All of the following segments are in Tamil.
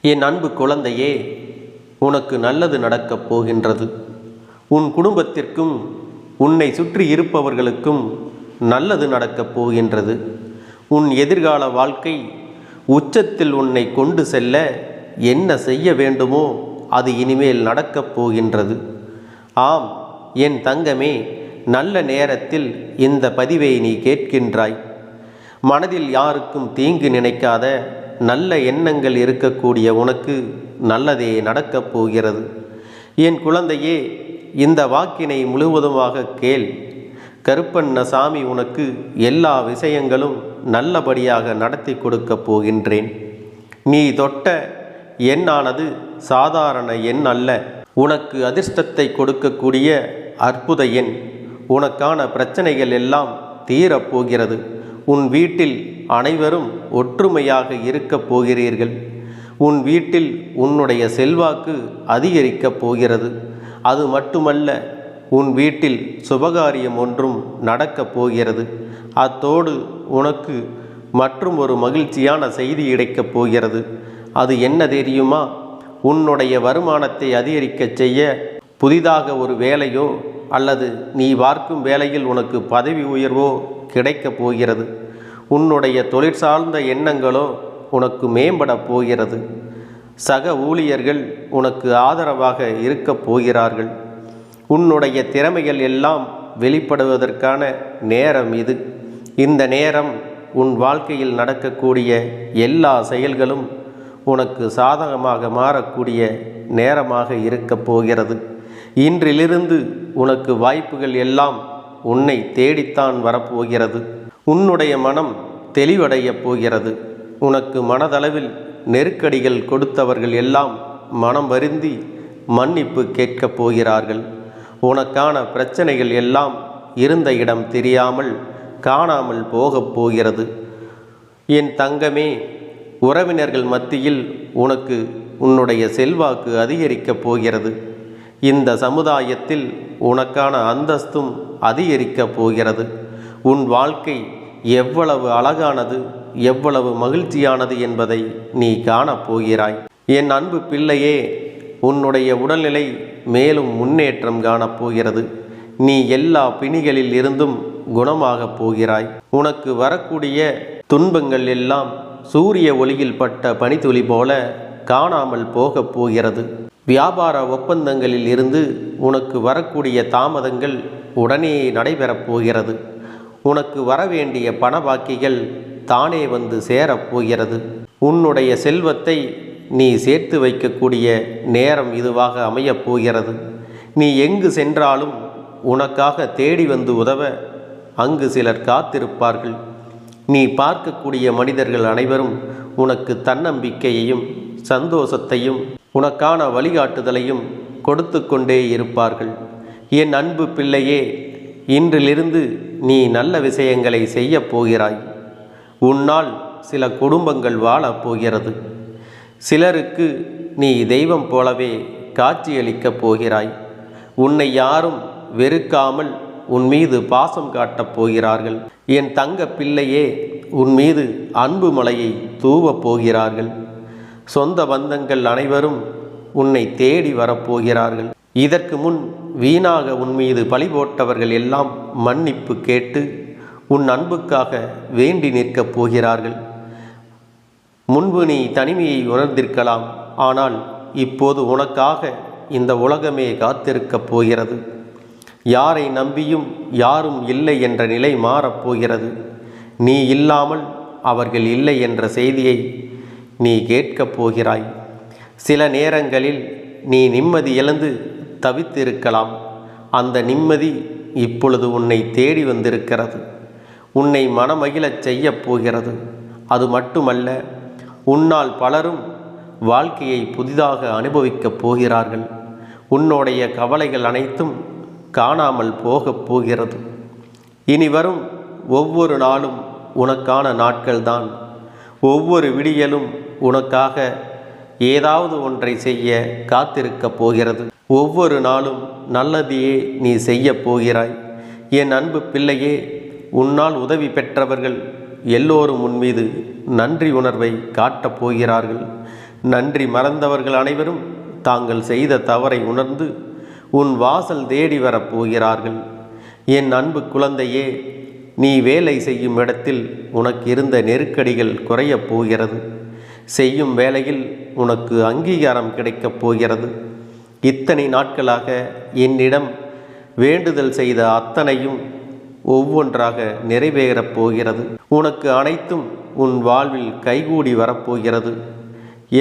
என் அன்பு குழந்தையே, உனக்கு நல்லது நடக்கப் போகின்றது. உன் குடும்பத்திற்கும் உன்னை சுற்றி இருப்பவர்களுக்கும் நல்லது நடக்கப் போகின்றது. உன் எதிர்கால வாழ்க்கை உச்சத்தில் உன்னை கொண்டு செல்ல என்ன செய்ய வேண்டுமோ அது இனிமேல் நடக்கப் போகின்றது. ஆம் என் தங்கமே, நல்ல நேரத்தில் இந்த பதிவை நீ கேட்கின்றாய். மனதில் யாருக்கும் தீங்கு நினைக்காத நல்ல எண்ணங்கள் இருக்கக்கூடிய உனக்கு நல்லதே நடக்கப் போகிறது. என் குழந்தையே, இந்த வாக்கினை முழுவதுமாக கேள். கருப்பண்ணசாமி உனக்கு எல்லா விஷயங்களும் நல்லபடியாக நடத்தி கொடுக்கப் போகின்றேன். நீ தொட்ட எண்ணானது சாதாரண எண் அல்ல. உனக்கு அதிர்ஷ்டத்தை கொடுக்கக்கூடிய அற்புத எண். உனக்கான பிரச்சனைகள் எல்லாம் தீரப்போகிறது. உன் வீட்டில் அனைவரும் ஒற்றுமையாக இருக்கப் போகிறீர்கள். உன் வீட்டில் உன்னுடைய செல்வாக்கு அதிகரிக்கப் போகிறது. அது மட்டுமல்ல, உன் வீட்டில் சுபகாரியம் ஒன்றும் நடக்கப் போகிறது. அத்தோடு உனக்கு மற்றும் ஒரு மகிழ்ச்சியான செய்தி கிடைக்கப் போகிறது. அது என்ன தெரியுமா? உன்னுடைய வருமானத்தை அதிகரிக்கச் செய்ய புதிதாக ஒரு வேலையோ அல்லது நீ பார்க்கும் வேலையில் உனக்கு பதவி உயர்வோ கிடைக்கப் போகிறது. உன்னுடைய தொழில் சார்ந்த எண்ணங்களோ உனக்கு மேம்படப் போகிறது. சக ஊழியர்கள் உனக்கு ஆதரவாக இருக்கப் போகிறார்கள். உன்னுடைய திறமைகள் எல்லாம் வெளிப்படுவதற்கான நேரம் இது. இந்த நேரம் உன் வாழ்க்கையில் நடக்கக்கூடிய எல்லா செயல்களும் உனக்கு சாதகமாக மாறக்கூடிய நேரமாக இருக்கப் போகிறது. இன்றிலிருந்து உனக்கு வாய்ப்புகள் எல்லாம் உன்னை தேடித்தான் வரப்போகிறது. உன்னுடைய மனம் தெளிவடையப் போகிறது. உனக்கு மனதளவில் நெருக்கடிகள் கொடுத்தவர்கள் எல்லாம் மனம் வருந்தி மன்னிப்பு கேட்கப் போகிறார்கள். உனக்கான பிரச்சனைகள் எல்லாம் இருந்த இடம் தெரியாமல் காணாமல் போகப் போகிறது. என் தங்கமே, உறவினர்கள் மத்தியில் உனக்கு உன்னுடைய செல்வாக்கு அதிகரிக்கப் போகிறது. இந்த சமுதாயத்தில் உனக்கான அந்தஸ்தும் அதிகரிக்கப் போகிறது. உன் வாழ்க்கை எவ்வளவு அழகானது, எவ்வளவு மகிழ்ச்சியானது என்பதை நீ காணப்போகிறாய். என் அன்பு பிள்ளையே, உன்னுடைய உடல்நிலை மேலும் முன்னேற்றம் காணப்போகிறது. நீ எல்லா பிணிகளில் இருந்தும் குணமாகப் போகிறாய். உனக்கு வரக்கூடிய துன்பங்கள் எல்லாம் சூரிய ஒளியில் பட்ட பனித்துளி போல காணாமல் போகப் போகிறது. வியாபார ஒப்பந்தங்களில் இருந்து உனக்கு வரக்கூடிய தாமதங்கள் உடனே நடைபெறப் போகிறது. உனக்கு வரவேண்டிய பண பாக்கிகள் தானே வந்து சேரப்போகிறது. உன்னுடைய செல்வத்தை நீ சேர்த்து வைக்கக்கூடிய நேரம் இதுவாக அமையப் போகிறது. நீ எங்கு சென்றாலும் உனக்காக தேடி வந்து உதவ அங்கு சிலர் காத்திருப்பார்கள். நீ பார்க்கக்கூடிய மனிதர்கள் அனைவரும் உனக்கு தன்னம்பிக்கையையும் சந்தோஷத்தையும் உனக்கான வழிகாட்டுதலையும் கொடுத்து கொண்டே இருப்பார்கள். என் அன்பு பிள்ளையே, இன்றிலிருந்து நீ நல்ல விஷயங்களை செய்யப் போகிறாய். உன்னால் சில குடும்பங்கள் வாழப் போகிறது. சிலருக்கு நீ தெய்வம் போலவே காட்சியளிக்கப் போகிறாய். உன்னை யாரும் வெறுக்காமல் உன் மீது பாசம் காட்டப் போகிறார்கள். என் தங்க பிள்ளையே, உன் மீது அன்பு மலையை தூவப் போகிறார்கள். சொந்த பந்தங்கள் அனைவரும் உன்னை தேடி வரப்போகிறார்கள். இதற்கு முன் வீணாக உன் மீது பழி போட்டவர்கள் எல்லாம் மன்னிப்பு கேட்டு உன் அன்புக்காக வேண்டி நிற்கப் போகிறார்கள். முன்பு நீ தனிமையை உணர்ந்திருக்கலாம், ஆனால் இப்போது உனக்காக இந்த உலகமே காத்திருக்கப் போகிறது. யாரை நம்பியும் யாரும் இல்லை என்ற நிலை மாறப்போகிறது. நீ இல்லாமல் அவர்கள் இல்லை என்ற செய்தியை நீ கேட்கப் போகிறாய். சில நேரங்களில் நீ நிம்மதி இழந்து தவித்திருக்கலாம். அந்த நிம்மதி இப்பொழுது உன்னை தேடி வந்திருக்கிறது. உன்னை மனமகிழச் செய்யப் போகிறது. அது மட்டுமல்ல, உன்னால் பலரும் வாழ்க்கையை புதிதாக அனுபவிக்கப் போகிறார்கள். உன்னுடைய கவலைகள் அனைத்தும் காணாமல் போகப் போகிறது. இனி வரும் ஒவ்வொரு நாளும் உனக்கான நாட்கள்தான். ஒவ்வொரு விடியலும் உனக்காக ஏதாவது ஒன்றை செய்ய காத்திருக்கப் போகிறது. ஒவ்வொரு நாளும் நல்லதையே நீ செய்யப் போகிறாய். என் அன்பு பிள்ளையே, உன்னால் உதவி பெற்றவர்கள் எல்லோரும் உன் மீது நன்றி உணர்வை காட்டப் போகிறார்கள். நன்றி மறந்தவர்கள் அனைவரும் தாங்கள் செய்த தவறை உணர்ந்து உன் வாசல் தேடி வரப்போகிறார்கள். என் அன்பு குழந்தையே, நீ வேலை செய்யும் இடத்தில் உனக்கு இருந்த நெருக்கடிகள் குறையப் போகிறது. செய்யும் வேலையில் உனக்கு அங்கீகாரம் கிடைக்கப் போகிறது. இத்தனை நாட்களாக என்னிடம் வேண்டுதல் செய்த அத்தனையும் ஒவ்வொன்றாக நிறைவேறப் போகிறது. உனக்கு அனைத்தும் உன் வாழ்வில் கைகூடி வரப்போகிறது.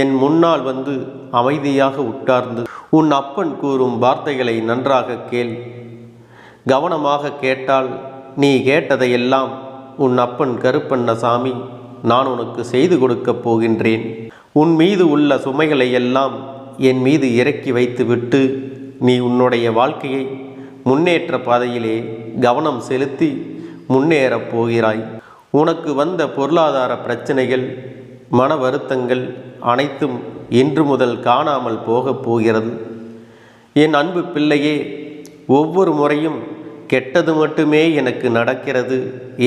என் முன்னால் வந்து அமைதியாக உட்கார்ந்து உன் அப்பன் கூறும் வார்த்தைகளை நன்றாக கேள். கவனமாக கேட்டால் நீ கேட்டதையெல்லாம் உன் அப்பன் கருப்பண்ணசாமி நான் உனக்கு செய்து கொடுக்கப் போகின்றேன். உன் மீது உள்ள சுமைகளை எல்லாம் என் மீது இறக்கி வைத்துவிட்டு நீ உன்னுடைய வாழ்க்கையை முன்னேற்ற பாதையிலே கவனம் செலுத்தி முன்னேறப் போகிறாய். உனக்கு வந்த பொருளாதார பிரச்சனைகள், மன வருத்தங்கள் அனைத்தும் இன்று முதல் காணாமல் போகப் போகிறது. என் அன்பு பிள்ளையே, ஒவ்வொரு முறையும் கெட்டது மட்டுமே எனக்கு நடக்கிறது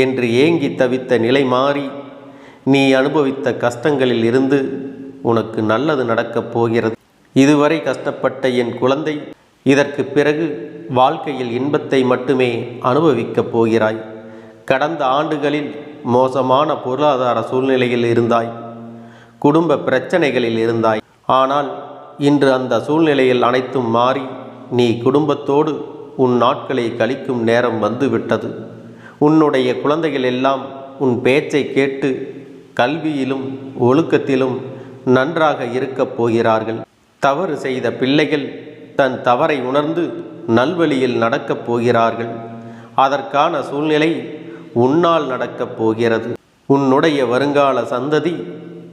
என்று ஏங்கி தவித்த நிலை மாறி நீ அனுபவித்த கஷ்டங்களில் இருந்து உனக்கு நல்லது நடக்கப் போகிறது. இதுவரை கஷ்டப்பட்ட என் குழந்தை, இதற்கு பிறகு வாழ்க்கையில் இன்பத்தை மட்டுமே அனுபவிக்கப் போகிறாய். கடந்த ஆண்டுகளில் மோசமான பொருளாதார சூழ்நிலையில் இருந்தாய், குடும்ப பிரச்சனைகளில் இருந்தாய். ஆனால் இன்று அந்த சூழ்நிலையில் அனைத்தும் மாறி நீ குடும்பத்தோடு உன் நாட்களை கழிக்கும் நேரம் வந்துவிட்டது. உன்னுடைய குழந்தைகள் எல்லாம் உன் பேச்சை கேட்டு கல்வியிலும் ஒழுக்கத்திலும் நன்றாக இருக்கப் போகிறார்கள். தவறு செய்த பிள்ளைகள் தன் தவறை உணர்ந்து நல்வழியில் நடக்கப் போகிறார்கள். அதற்கான சூழ்நிலை உன்னால் நடக்கப் போகிறது. உன்னுடைய வருங்கால சந்ததி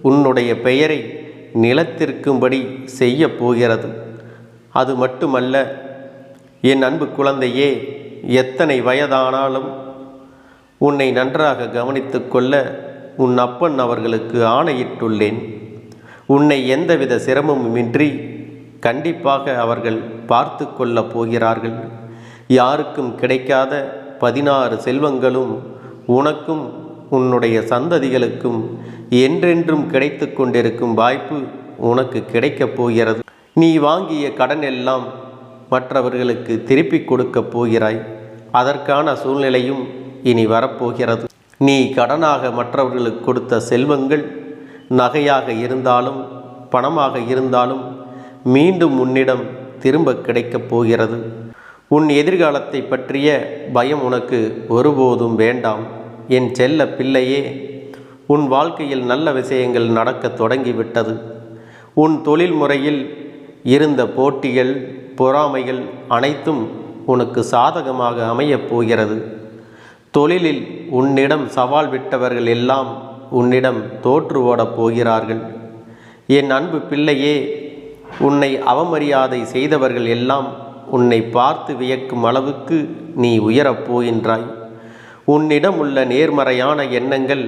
உன்னுடைய பெயரை நிலத்திற்கும்படி செய்ய போகிறது. அது மட்டுமல்ல என் அன்பு குழந்தையே, எத்தனை வயதானாலும் உன்னை நன்றாக கவனித்து கொள்ள உன் அப்பன் அவர்களுக்கு ஆணையிட்டுள்ளேன். உன்னை எந்தவித சிரமமுமின்றி கண்டிப்பாக அவர்கள் பார்த்து கொள்ளப் போகிறார்கள். யாருக்கும் கிடைக்காத 16 செல்வங்களும் உனக்கும் உன்னுடைய சந்ததிகளுக்கும் என்றென்றும் கிடைத்து கொண்டிருக்கும் வாய்ப்பு உனக்கு கிடைக்கப் போகிறது. நீ வாங்கிய கடன் எல்லாம் மற்றவர்களுக்கு திருப்பி கொடுக்கப் போகிறாய். அதற்கான சூழ்நிலையும் இனி வரப்போகிறது. நீ கடனாக மற்றவர்களுக்கு கொடுத்த செல்வங்கள் நகையாக இருந்தாலும் பணமாக இருந்தாலும் மீண்டும் உன்னிடம் திரும்ப கிடைக்கப் போகிறது. உன் எதிர்காலத்தை பற்றிய பயம் உனக்கு ஒருபோதும் வேண்டாம். என் செல்ல பிள்ளையே, உன் வாழ்க்கையில் நல்ல விஷயங்கள் நடக்க தொடங்கிவிட்டது. உன் தொழில் முறையில் இருந்த போட்டிகள், பொறாமைகள் அனைத்தும் உனக்கு சாதகமாக அமையப் போகிறது. தொழிலில் உன்னிடம் சவால் விட்டவர்கள் எல்லாம் உன்னிடம் தோற்று ஓடப் போகிறார்கள். என் அன்பு பிள்ளையே, உன்னை அவமரியாதை செய்தவர்கள் எல்லாம் உன்னை பார்த்து வியக்கும் அளவுக்கு நீ உயரப் போகின்றாய். உன்னிடம் உள்ள நேர்மறையான எண்ணங்கள்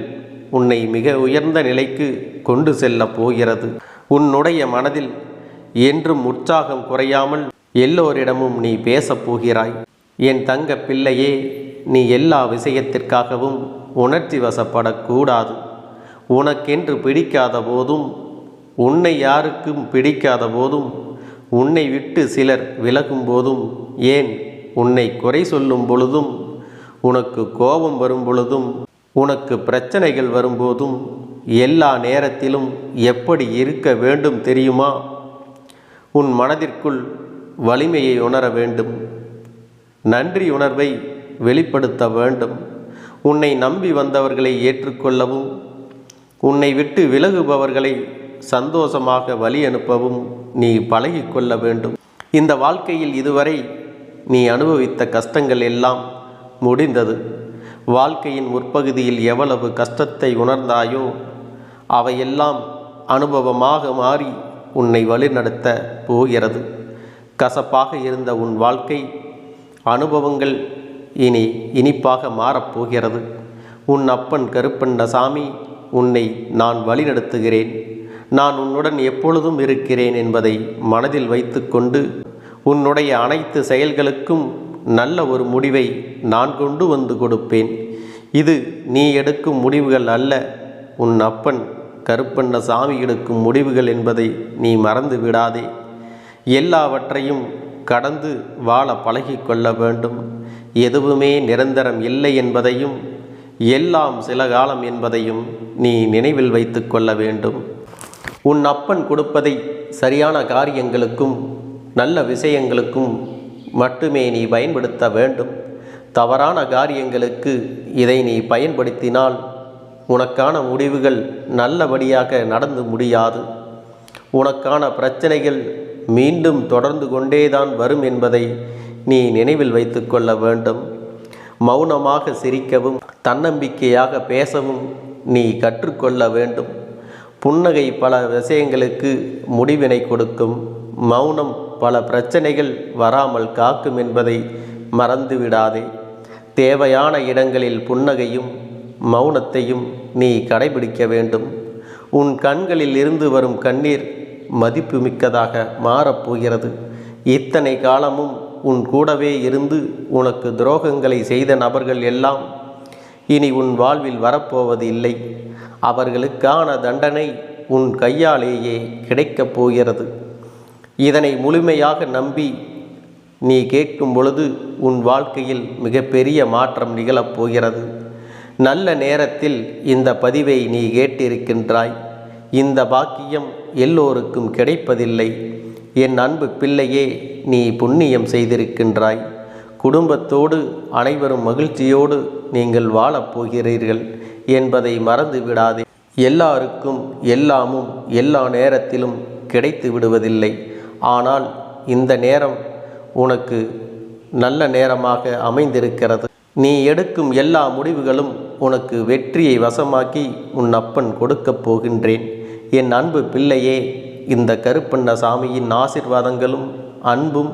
உன்னை மிக உயர்ந்த நிலைக்கு கொண்டு செல்லப் போகிறது. உன்னுடைய மனதில் என்றும் உற்சாகம் குறையாமல் எல்லோரிடமும் நீ பேசப் போகிறாய். என் தங்க பிள்ளையே, நீ எல்லா விஷயத்திற்காகவும் உணர்ச்சி வசப்படக்கூடாது. உனக்கென்று பிடிக்காத போதும், உன்னை யாருக்கும் பிடிக்காத போதும், உன்னை விட்டு சிலர் விலகும் போதும், ஏன் உன்னை குறை சொல்லும் பொழுதும், உனக்கு கோபம் வரும் பொழுதும், உனக்கு பிரச்சனைகள் வரும்போதும், எல்லா நேரத்திலும் எப்படி இருக்க வேண்டும் தெரியுமா? உன் மனதிற்குள் வலிமையை உணர வேண்டும். நன்றி உணர்வை வெளிப்படுத்த வேண்டும். உன்னை நம்பி வந்தவர்களை ஏற்றுக்கொள்ளவும், உன்னை விட்டு விலகுபவர்களை சந்தோஷமாக வழி அனுப்பவும் நீ பழகிக்கொள்ள வேண்டும். இந்த வாழ்க்கையில் இதுவரை நீ அனுபவித்த கஷ்டங்கள் எல்லாம் முடிந்தது. வாழ்க்கையின் முற்பகுதியில் எவ்வளவு கஷ்டத்தை உணர்ந்தாயோ அவையெல்லாம் அனுபவமாக மாறி உன்னை வழிநடத்த போகிறது. கசப்பாக இருந்த உன் வாழ்க்கை அனுபவங்கள் இனி இனிப்பாக மாறப்போகிறது. உன் அப்பன் கருப்பண்ணசாமி உன்னை நான் வழிநடத்துகிறேன். நான் உன்னுடன் எப்பொழுதும் இருக்கிறேன் என்பதை மனதில் வைத்து கொண்டு உன்னுடைய அனைத்து செயல்களுக்கும் நல்ல ஒரு முடிவை நான் கொண்டு வந்து கொடுப்பேன். இது நீ எடுக்கும் முடிவுகள் அல்ல, உன் அப்பன் கருப்பண்ணசாமி எடுக்கும் முடிவுகள் என்பதை நீ மறந்து விடாதே. எல்லாவற்றையும் கடந்து வாழ பழகிக்கொள்ள வேண்டும். எதுவுமே நிரந்தரம் இல்லை என்பதையும் எல்லாம் சில காலம் என்பதையும் நீ நினைவில் வைத்து கொள்ள வேண்டும். உன் அப்பன் கொடுப்பதை சரியான காரியங்களுக்கும் நல்ல விஷயங்களுக்கும் மட்டுமே நீ பயன்படுத்த வேண்டும். தவறான காரியங்களுக்கு இதை நீ பயன்படுத்தினால் உனக்கான முடிவுகள் நல்லபடியாக நடந்து முடியாது. உனக்கான பிரச்சனைகள் மீண்டும் தொடர்ந்து கொண்டேதான் வரும் என்பதை நீ நினைவில் வைத்து கொள்ள வேண்டும். மௌனமாக சிரிக்கவும் தன்னம்பிக்கையாக பேசவும் நீ கற்றுக்கொள்ள வேண்டும். புன்னகை பல விஷயங்களுக்கு முடிவினை கொடுக்கும். மௌனம் பல பிரச்சனைகள் வராமல் காக்கும் என்பதை மறந்துவிடாதே. தேவையான இடங்களில் புன்னகையும் மௌனத்தையும் நீ கடைபிடிக்க வேண்டும். உன் கண்களில் இருந்து வரும் கண்ணீர் மதிப்புமிக்கதாக மாறப்போகிறது. இத்தனை காலமும் உன் கூடவே இருந்து உனக்கு துரோகங்களை செய்த நபர்கள் எல்லாம் இனி உன் வாழ்வில் வரப்போவது இல்லை. அவர்களுக்கான தண்டனை உன் கையாலேயே கிடைக்கப் போகிறது. இதனை முழுமையாக நம்பி நீ கேட்கும் பொழுது உன் வாழ்க்கையில் மிகப்பெரிய மாற்றம் நிகழப்போகிறது. நல்ல நேரத்தில் இந்த பதிவை நீ கேட்டிருக்கின்றாய். இந்த பாக்கியம் எல்லோருக்கும் கிடைப்பதில்லை. என் அன்பு பிள்ளையே, நீ புண்ணியம் செய்திருக்கின்றாய். குடும்பத்தோடு அனைவரும் மகிழ்ச்சியோடு நீங்கள் வாழப்போகிறீர்கள் என்பதை மறந்து விடாதே. எல்லாருக்கும் எல்லாமும் எல்லா நேரத்திலும் கிடைத்து விடுவதில்லை. ஆனால் இந்த நேரம் உனக்கு நல்ல நேரமாக அமைந்திருக்கிறது. நீ எடுக்கும் எல்லா முடிவுகளும் உனக்கு வெற்றியை வசமாக்கி உன் அப்பன் கொடுக்கப் போகின்றேன். என் அன்பு பிள்ளையே, இந்த கருப்பண்ணசாமியின் ஆசீர்வாதங்களும் அன்பும்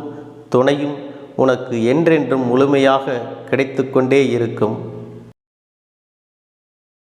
துணையும் உனக்கு என்றென்றும் முழுமையாக கிடைத்து கொண்டே இருக்கும்.